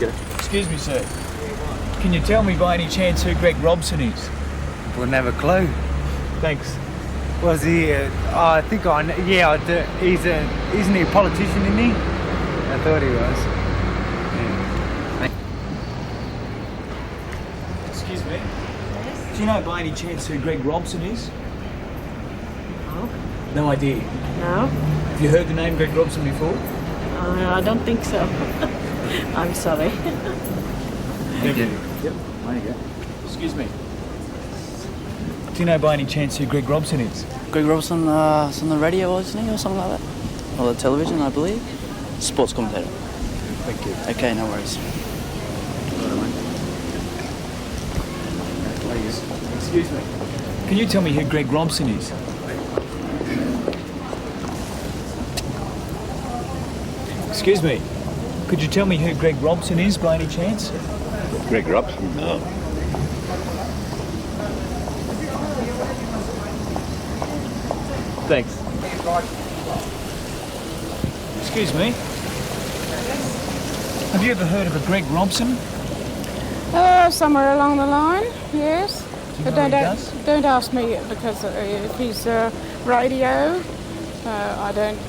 Excuse me, sir. Can you tell me by any chance who Greg Robson is? We'll never clue. Thanks. Was he? I think I know. Yeah, I do. Isn't he a politician, isn't he? I thought he was. Yeah. Excuse me? Yes? Do you know by any chance who Greg Robson is? No. No idea? No. Have you heard the name Greg Robson before? I don't think so. I'm sorry. Thank you. Yep, there you go. Excuse me. Do you know by any chance who Greg Robson is? Greg Robson, it's on the radio, isn't he, or something like that? Or the television, I believe. Sports commentator. Thank you. Okay, no worries. Excuse me. Can you tell me who Greg Robson is? Excuse me. Could you tell me who Greg Robson is by any chance? Greg Robson? No. Thanks. Excuse me. Have you ever heard of a Greg Robson? Somewhere along the line, yes. Do you know what he does? Don't ask me because if he's radio, I don't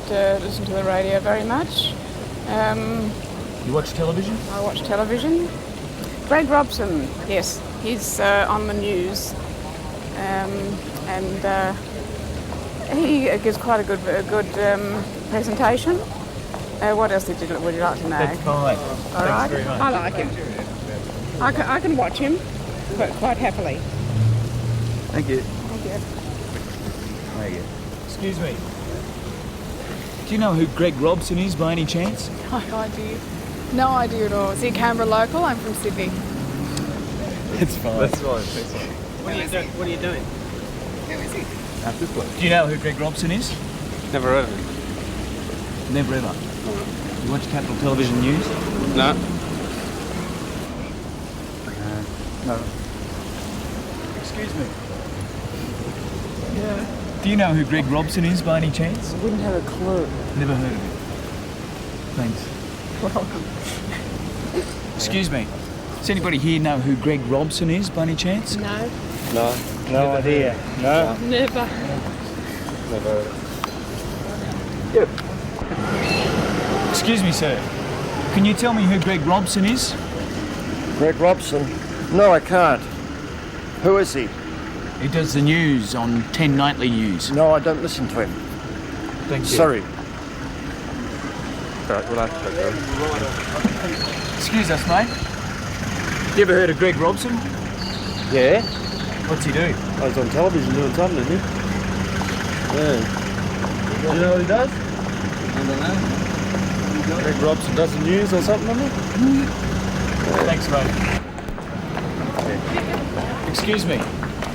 listen to the radio very much. You watch television? I watch television. Greg Robson, yes, he's on the news, and he gives quite a good presentation. What else would you like to know? That's fine. All right. Thanks very much. I like him. I can watch him, but quite happily. Thank you. Thank you. Thank you. Excuse me. Do you know who Greg Robson is by any chance? No idea. No idea at all. Is he a Canberra local? I'm from Civic. It's fine. That's fine. Thanks. What are you doing? Do you know who Greg Robson is? Never heard of him. Never ever. You watch Capital Television News? No. No. Excuse me. Yeah. Do you know who Greg Robson is by any chance? Wouldn't have a clue. Never heard of him. Thanks. Excuse me. Does anybody here know who Greg Robson is by any chance? No. No. No idea. No. Never. Never heard of him. Excuse me, sir. Can you tell me who Greg Robson is? Greg Robson? No, I can't. Who is he? He does the news on 10 Nightly News. No, I don't listen to him. Thank you. Sorry. Right, we'll have to check that. Excuse us, mate. You ever heard of Greg Robson? Yeah? What's he do? I was on television doing something, didn't he? Yeah. Do you know what he does? I don't know. Greg Robson does the news or something, doesn't he? Thanks, mate. Excuse me.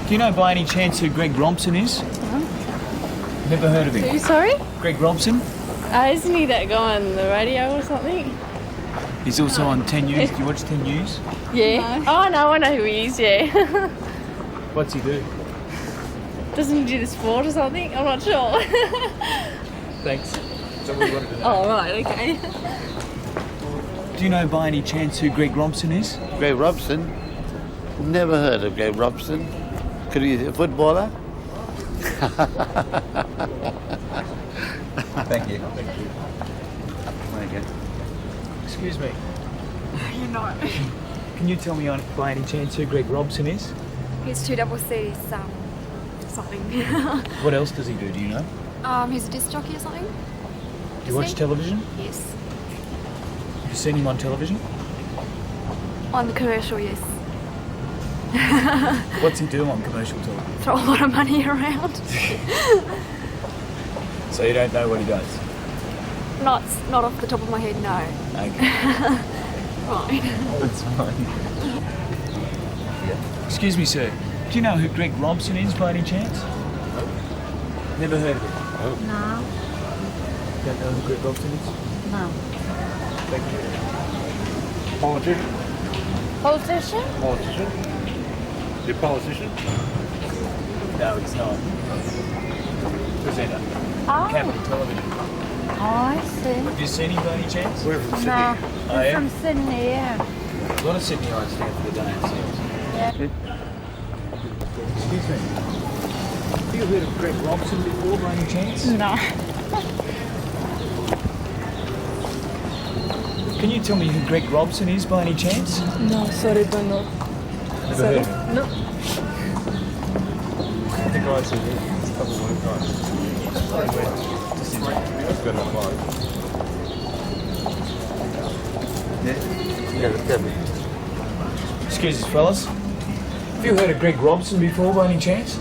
Do you know by any chance who Greg Robson is? Never heard of him. Who, sorry? Greg Robson? Isn't he that guy on the radio or something? He's also on 10 News. Do you watch 10 News? Yeah. No. Oh, no, I know who he is, yeah. What's he do? Doesn't he do the sport or something? I'm not sure. Thanks. Oh, right, okay. Do you know by any chance who Greg Robson is? Greg Robson? Never heard of Greg Robson. Could he be a footballer? Thank you. Thank you. Thank you. Excuse me. You're not. Can you tell me by any chance who Greg Robson is? He's 2CC's something. What else does he do? Do you know? He's a disc jockey or something. Do you watch television? Yes. Have you seen him on television? On the commercial, yes. What's he do on commercial television? Throw a lot of money around. So you don't know what he does? Not off the top of my head, no. Okay. Right. That's fine. Excuse me, sir. Do you know who Greg Robson is by any chance? Never heard of him? No. Don't know who Greg Robson is? No. Thank you. Politician? Politician? Politician? Is he a politician? No, he's not. Presenter. Oh. Capital Television. I see. Have you seen him by any chance? We're from Sydney. No, Oh, I'm yeah? from Sydney, yeah. A lot of Sydneyites stand for the day, it seems. Yeah. Excuse me. Have you heard of Greg Robson before by any chance? No. Can you tell me who Greg Robson is by any chance? No, sorry, don't know. Never heard of him. No. The guys who did. It's a couple of work guys. That's good enough, right? Yeah, definitely. Excuse us, fellas. Have you heard of Greg Robson before by any chance?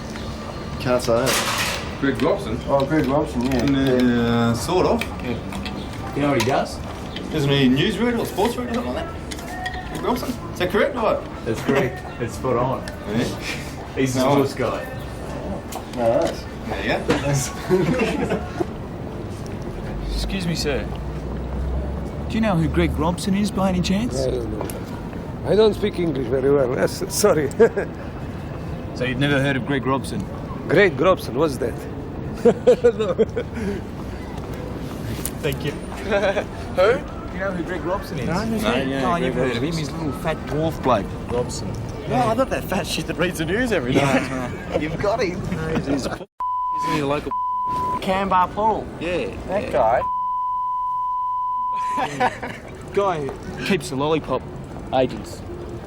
Can't say that. Greg Robson? Oh, Greg Robson, yeah. Sort of. You know what he does? Isn't he newsreader or sports reader or something like that? Greg Robson? Is that correct or what? That's correct. It's spot on. Yeah. He's the sports guy. No, that's. There you go. Excuse me, sir. Do you know who Greg Robson is by any chance? I don't know. I don't speak English very well. Sorry. So you've never heard of Greg Robson? Greg Robson, what's that? No. Thank you. Who? Do you know who Greg Robson is? No, Oh, you've heard of him. He's a little fat dwarf bloke. Robson. No, I'm not that fat shit that reads the news every night. You've got him. Isn't he a local Canberra Paul. Yeah. That guy. Guy who keeps the lollipop agents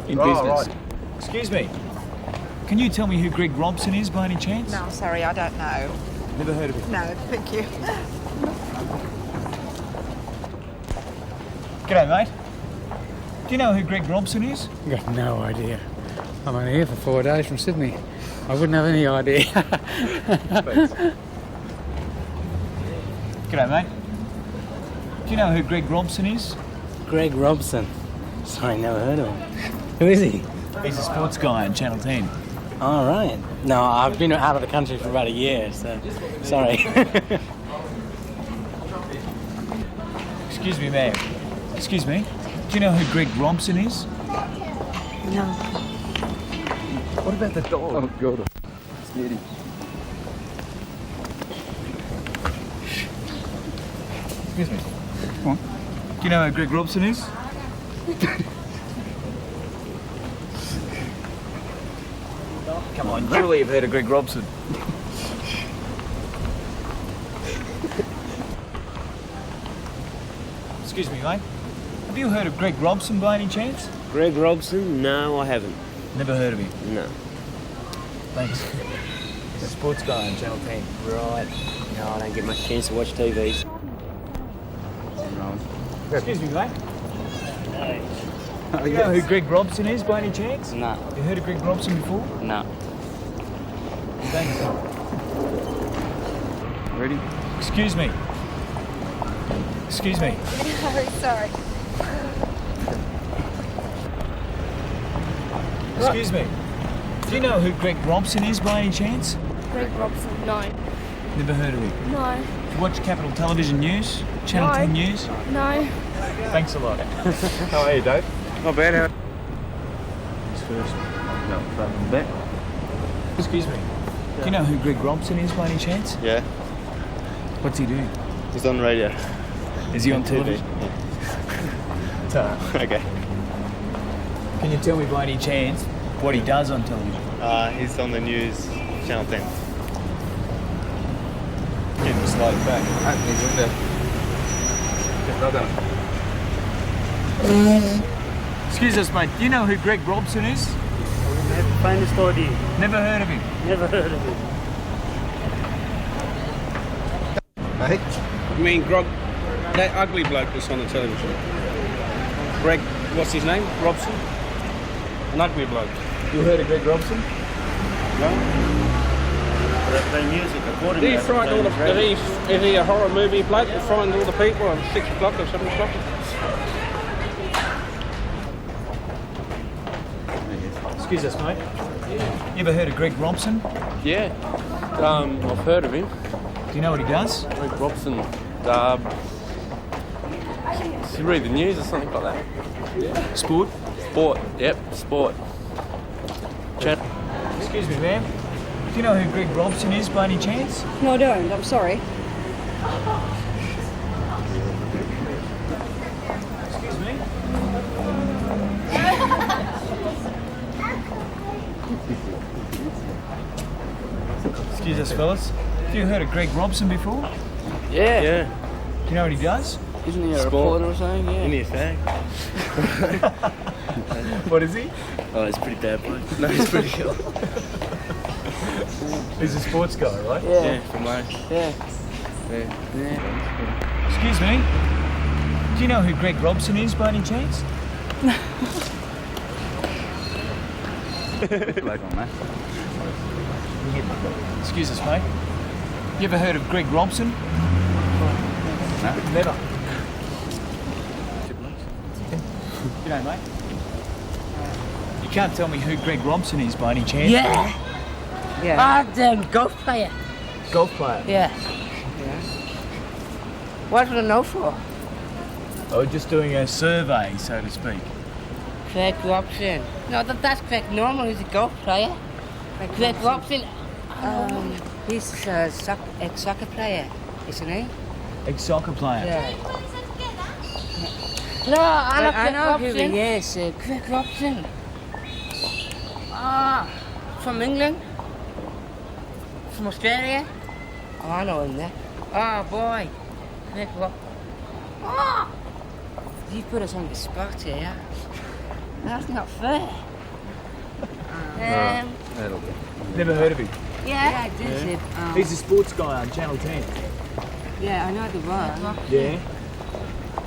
in Oh, business. right. Excuse me. Can you tell me who Greg Robson is by any chance? No, sorry, I don't know. Never heard of him. No, thank you. G'day, mate. Do you know who Greg Robson is? Got no idea. I'm only here for 4 days from Sydney. I wouldn't have any idea. G'day, mate. Do you know who Greg Robson is? Greg Robson. Sorry, never heard of him. Who is he? He's a sports guy on Channel 10. All right. No, I've been out of the country for about a year, so sorry. Excuse me, ma'am. Excuse me. Do you know who Greg Robson is? No. What about the dog? Oh, God. Scared him. Excuse me. Come on. Do you know who Greg Robson is? Come on, surely you've heard of Greg Robson. Excuse me, mate. Have you heard of Greg Robson by any chance? Greg Robson? No, I haven't. Never heard of him. No. Thanks. He's a sports guy on Channel 10. Right. No, I don't get much chance to watch TVs. Excuse me, mate. Do you know who Greg Robson is by any chance? No. You heard of Greg Robson before? No. Thanks. Ready? Excuse me. Excuse me. Sorry. Excuse me. Do you know who Greg Robson is by any chance? Greg Robson. No. Never heard of him. No. Do you watch Capital Television News? Channel No. 10 News? No. Thanks a lot. How are you, Dave? Not bad. Who's first? No, front and back. Excuse me. Do you know who Greg Robson is by any chance? Yeah. What's he doing? He's on radio. Is he on television? Okay. Can you tell me by any chance what he does on television? He's on the news, Channel 10. Give him a slide back. Open his window. Excuse us, mate. Do you know who Greg Robson is? Finest idea. Never heard of him. Never heard of him. Hey? You mean Grog, that ugly bloke that's on the television? Greg, what's his name? Robson? An ugly bloke. You heard of Greg Robson? The music, according Did he frighten all the... Is he a horror movie bloke that frightened all the people at 6 o'clock or 7 o'clock? Excuse us, mate. You ever heard of Greg Robson? Yeah. I've heard of him. Do you know what he does? Greg Robson. Does he read the news or something like that? Yeah. Sport? Sport. Yep, sport. Excuse me, ma'am. Do you know who Greg Robson is by any chance? No, I don't. I'm sorry. Excuse us, fellas. Have you heard of Greg Robson before? Yeah. Yeah. Do you know what he does? Isn't he a Sport. reporter or something? Yeah. Isn't he a fag? What is he? Oh, he's a pretty bad bloke. No, he's pretty cool. He's a sports guy, right? Yeah. Yeah, from Lane. Yeah. Yeah. Excuse me. Do you know who Greg Robson is by any chance? Excuse us, mate. You ever heard of Greg Robson? No. Never. G'day, mate. You can't tell me who Greg Robson is by any chance? Yeah. Golf player. Golf player? Yeah. What do I know for? Oh, just doing a survey, so to speak. Greg Robson. No, that's Greg Norman, he's a golf player. Greg Robson, he's a ex-soccer player, isn't he? Ex-soccer player? Yeah. No, I know who he is. Greg Robson. From England? From Australia? Oh, I know him there. Oh, boy. Greg Robson. Oh! You put us on the spot here. That's not fair. Never heard of him? Yeah, I did. He's a sports guy on Channel 10. Yeah, I know the one. Yeah?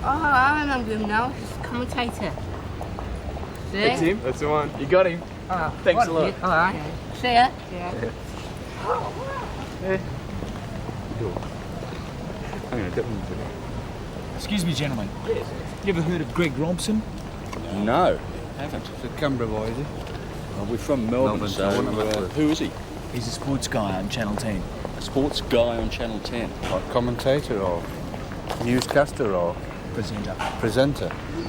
Oh, I remember him now. He's a commentator. See? That's him? That's the one. You got him. Oh, Thanks a lot. All right. See ya. Yeah. Excuse me, gentlemen. You ever heard of Greg Robson? No, haven't. It's a Canberra boy, is he? Well, we're from Melbourne, so who is he? He's a sports guy on Channel 10. A sports guy on Channel 10. What, commentator or newscaster or Presenter.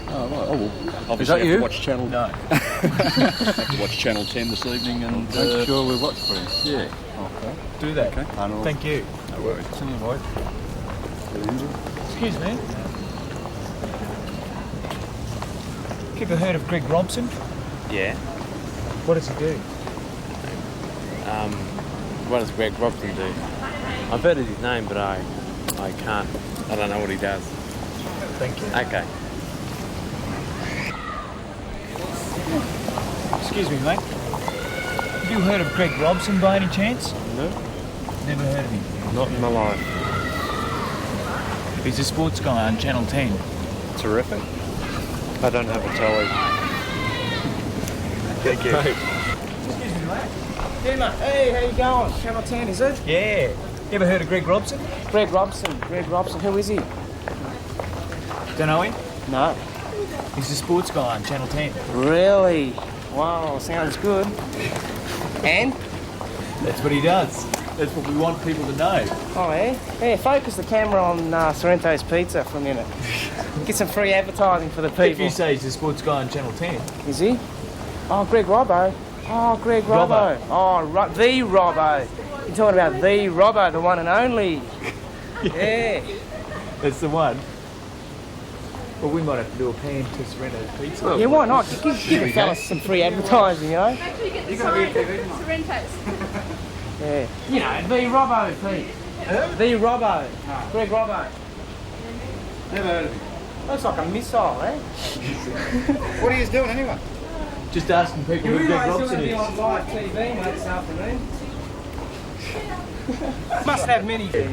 Oh, right. Oh, well, obviously Is that have you? to watch Channel... No. have to watch Channel 10 this evening and... Make sure we watch for him. Yeah. Okay. Do that. Okay. Thank you. No worries. See you, boy. Excuse me. You ever heard of Greg Robson? Yeah. What does he do? What does Greg Robson do? I've heard of his name, but I can't. I don't know what he does. Thank you. Okay. Excuse me, mate. Have you heard of Greg Robson by any chance? No. Never heard of him. Not in my life. He's a sports guy on Channel 10. Terrific. I don't have a telly. Thank you. Excuse me, mate. Yeah, mate. Hey, how you going? Channel 10, is it? Yeah. You ever heard of Greg Robson? Greg Robson. Who is he? Don't know him? No. He's a sports guy on Channel 10. Really? Wow, sounds good. And? That's what he does. That's what we want people to know. Oh, yeah? Yeah, focus the camera on Sorrento's Pizza for a minute. Get some free advertising for the people. If you say he's a sports guy on Channel 10. Is he? Oh, Greg Robbo. Oh, Greg Robbo. Oh, the Robbo. You're talking about the Robbo, the one and only. Yeah. That's the one. Well, we might have to do a pan to Sorrento's Pizza. Yeah, why not? Give the fellas some free advertising, you know? You're going to be TV. Sorrento's. Yeah. You know, the Robbo, Pete. The Robbo. Greg Robbo. Never heard of him. Looks like a missile, eh? What are you doing anyway? Just asking people who Greg Robson be is. on live TV, mate, this afternoon. Must have many. Yeah.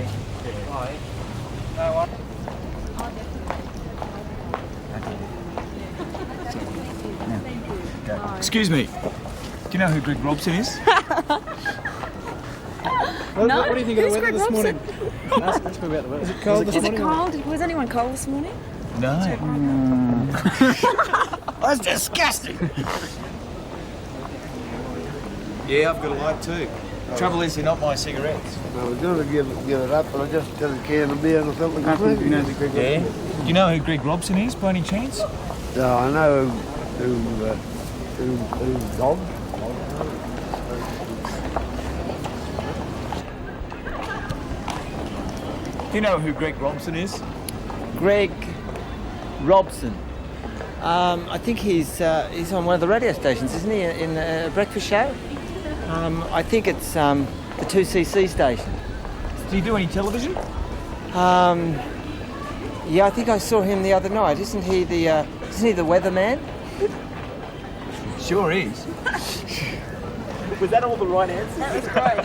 Oh, yeah. No one. Excuse me. Do you know who Greg Robson is? No, What do you think of the weather this morning? Ask me about the weather. Is it cold this Is it morning? cold? Was anyone cold this morning? No. That's disgusting. Yeah, I've got a light too. Trouble is, they're not my cigarettes. I was going to give it up, but I just got a can of beer or something. Yeah. Do you know who Greg Robson is by any chance? No, I know who Bob. Do you know who Greg Robson is? Greg Robson. I think he's on one of the radio stations, isn't he? In a breakfast show. I think it's the 2CC station. Do you do any television? Yeah, I think I saw him the other night. Isn't he the weatherman? Sure is. Was that all the right answers? That was great.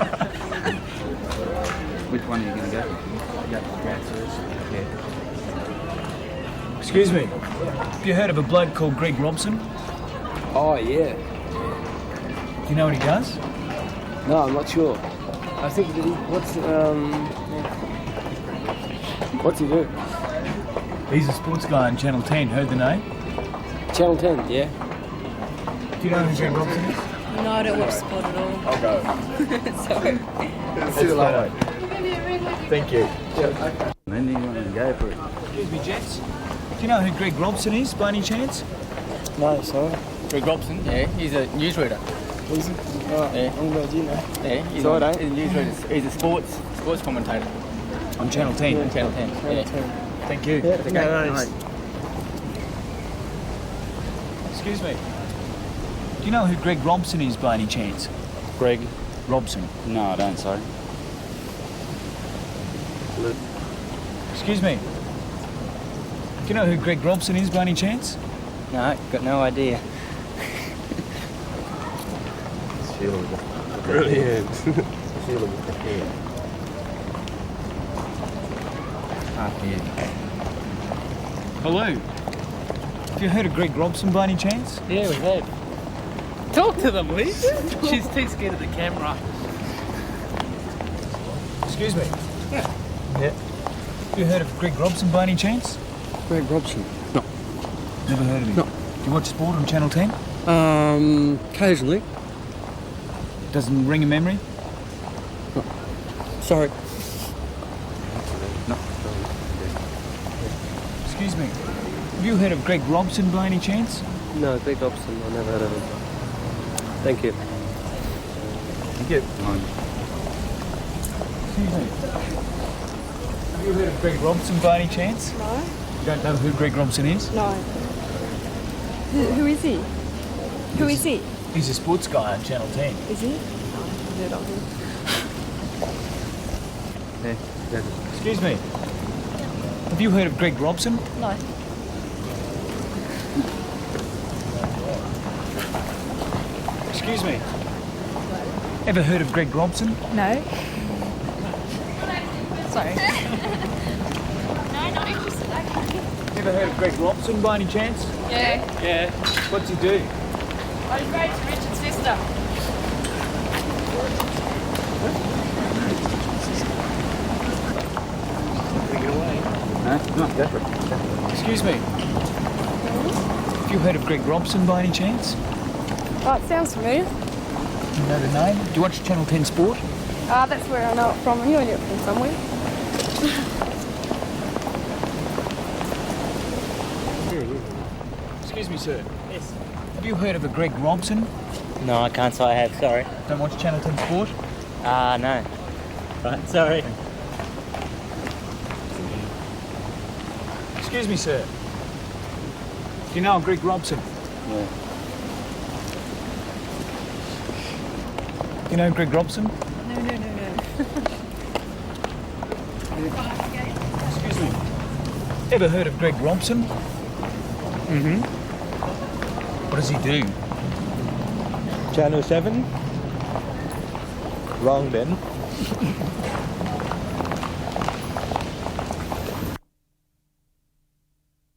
Which one are you going to go for? Yeah. Excuse me. Have you heard of a bloke called Greg Robson? Oh, yeah. Do you know what he does? No, I'm not sure. I think what's he do? He's a sports guy on Channel 10. Heard the name? Channel 10, yeah. Do you know who Greg Robson is? No, I don't watch sport at all. I'll go. Sorry. See you later. Thank you. Then you want to go for it. Excuse me, gents. Do you know who Greg Robson is, by any chance? No, sorry. Greg Robson, yeah, he's a newsreader. Is he? Oh, Yeah. I'm glad you know. Yeah, he's So I a don't. newsreader. He's a sports commentator. On Channel 10. Channel 10. Yeah. Thank you. Yeah, okay. Right. Excuse me. Do you know who Greg Robson is, by any chance? Greg? Robson. No, I don't, sorry. Excuse me. Do you know who Greg Robson is, by any chance? No, got no idea. Brilliant. Hello. Have you heard of Greg Robson, by any chance? Yeah, we have. Talk to them, will you? She's too scared of the camera. Excuse me. Yeah. Have you heard of Greg Robson, by any chance? Greg Robson? No. Never heard of him? No. Do you watch sport on Channel 10? Occasionally. Doesn't ring a memory? No. Sorry. No. Excuse me. Have you heard of Greg Robson, by any chance? No, Greg Robson. I've never heard of him. Thank you. Thank you. Excuse me. Have you heard of Greg Robson, by any chance? No. You don't know who Greg Robson is? No. Who is he? Who is he? He's a sports guy on Channel 10. Is he? No, I've heard of him. Excuse me. Have you heard of Greg Robson? No. Excuse me. Ever heard of Greg Robson? No. Sorry. Ever heard of Greg Robson, by any chance? Yeah. Yeah. What's he do? I was married to Richard's sister. No, go for it. Excuse me. Have you heard of Greg Robson, by any chance? Oh, it sounds familiar. You know the name? Do you watch Channel 10 Sport? That's where I know it from. I knew it from somewhere. Excuse me, sir. Yes. Have you heard of a Greg Robson? No, I can't say I have, sorry. Don't watch Channel 10 Sport? No. Right, sorry. Excuse me, sir. Do you know a Greg Robson? Yeah. You know Greg Robson? No. Excuse me. Ever heard of Greg Robson? Mm-hmm. What does he do? Channel 7? Wrong then.